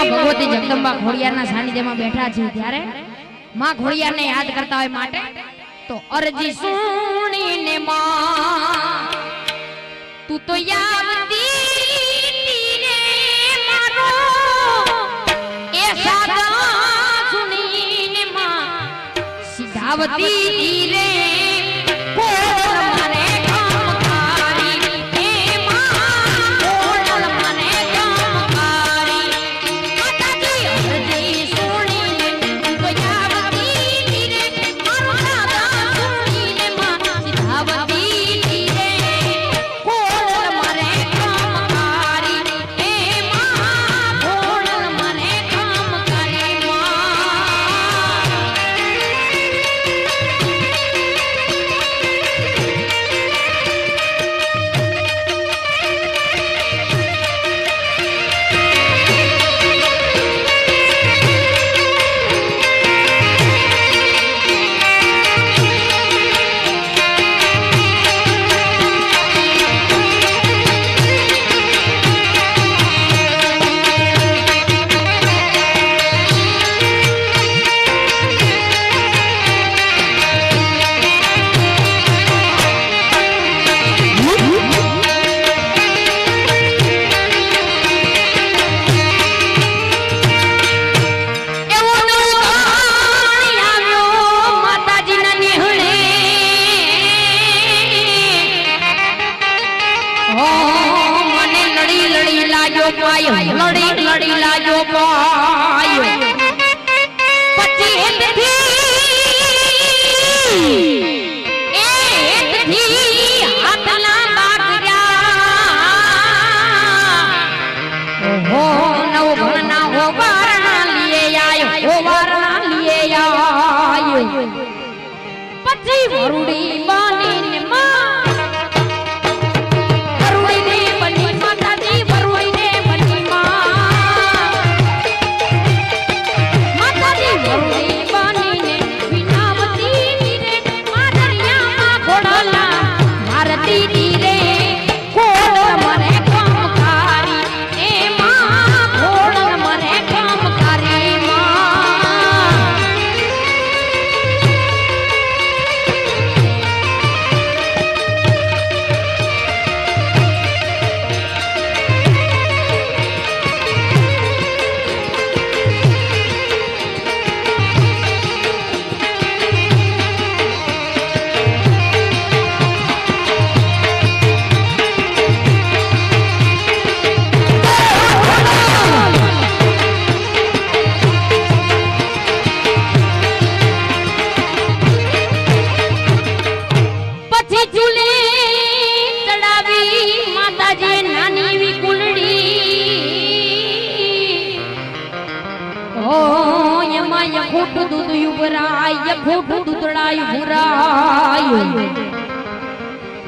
માં ભગવતી જગદંબા ખોડિયારના સાનિધ્યમાં બેઠા છે ત્યારે માં ખોડિયારને યાદ કરતા હોય માટે તો અરજી સુણીને માં તું તો યાવતી રે મારો એ સાદા સુણીને માં સિધાવતી રે લડી લાજો પાયો પછી એથી હાથના બાગરા ઓહો નવ ઘણા હોવારના લીએ આયો પછી વરુડી બનીને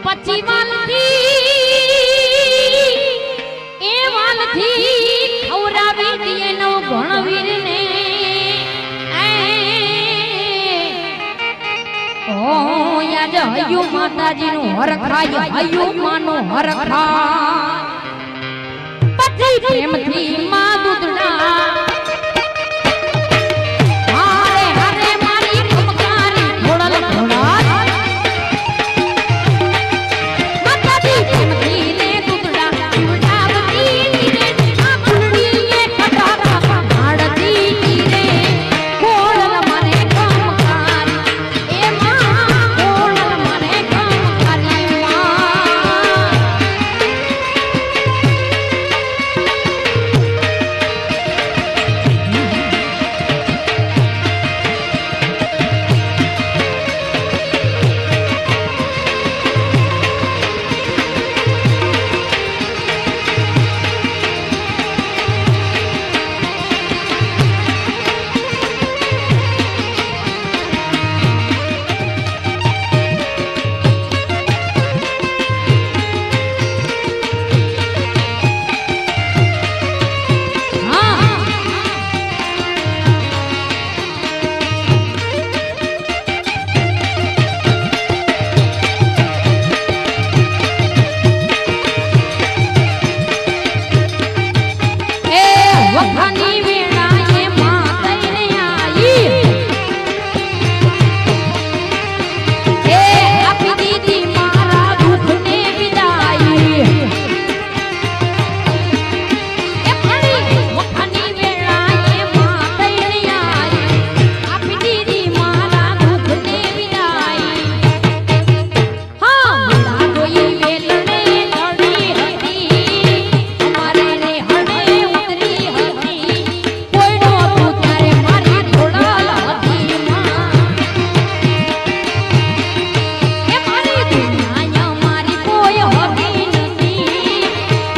પછી વાલથી ખવરાવી દીએ નવ ભણવીરને ઓ યાદ હૈયું માતાજીનું હરખાય હૈયું માનું હરખા પછી પ્રેમથી માં દૂધડા વખાની વેળાએ માં થઈને આવી એ આપી દીધી મારા દુઃખને વિદાઈ એ મારી વખાની વેળાએ માં થઈને આવી આપી દીધી મારા દુઃખને વિદાઈ હા મેળા કોઈ વેલણે ચડી હતી અમારે ને હળે ઉતરી હતી કોઈ નહોતું ત્યારે મારી ઘોડાલ હતી માં એ મારી દુનિયા મારી કોઈ હતી નથી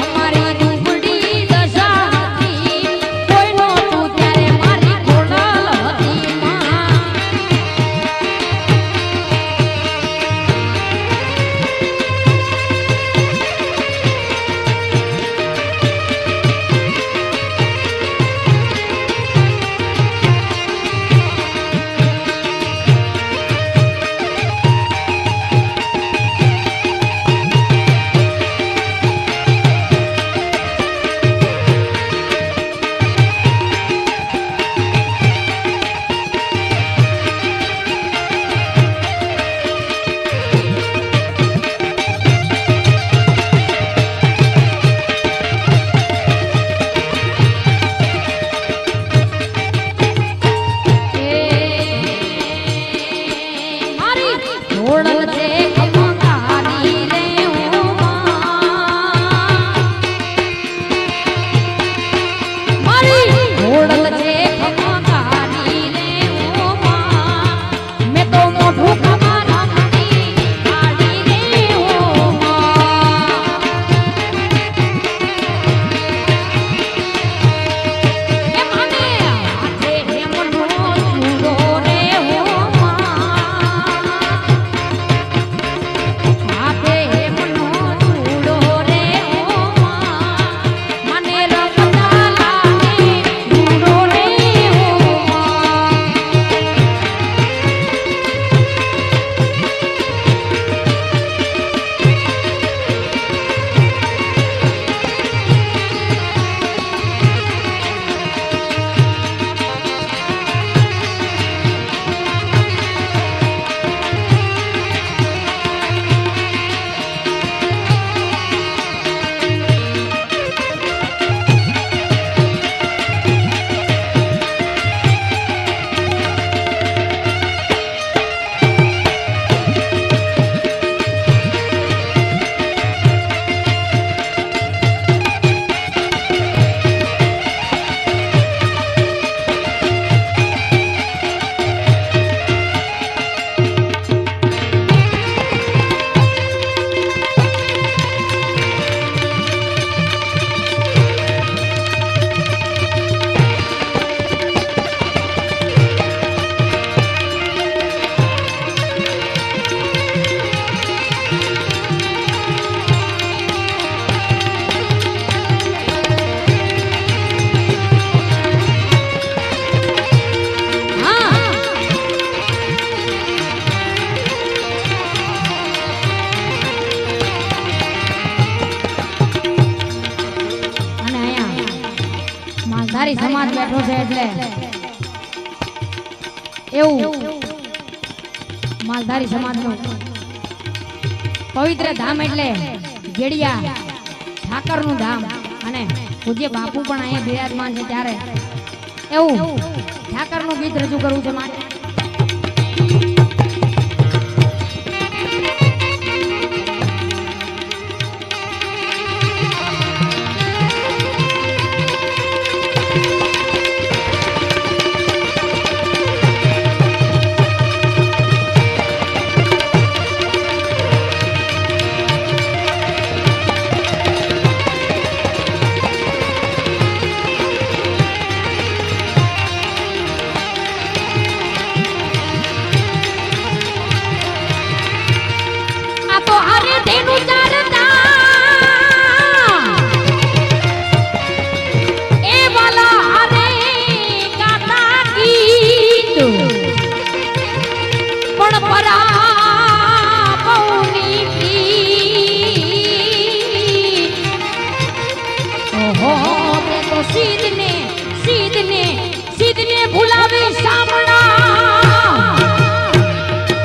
અમારી દુબળી દશા હતી કોઈ નહોતું ત્યારે મારી ઘોડાલ હતી માં મારી ઘોડલ છે કમકારી રે ઓ માં મારી ઘોડલ છે કમકારી રે ઓ માં મેં તો મોઢું કમારા મની કાઢી રે ઓ માં એ મને આજે હેમનો ચૂડો રે ઓ આપે હેમનો ચૂડો રે ઓ મને રમતા લાગે ચૂડો રે ઓ માલધારી સમાજ બેઠો છે એટલે એવું માલધારી સમાજનું પવિત્ર ધામ એટલે ગેડિયા ઠાકરનું ધામ અને પૂજ્ય બાપુ પણ અહીંયા બિરાજમાન છે ત્યારે એવું ઠાકરનું ગીત રજૂ કરવું છે માટે સિદ્ધને ભૂલાવે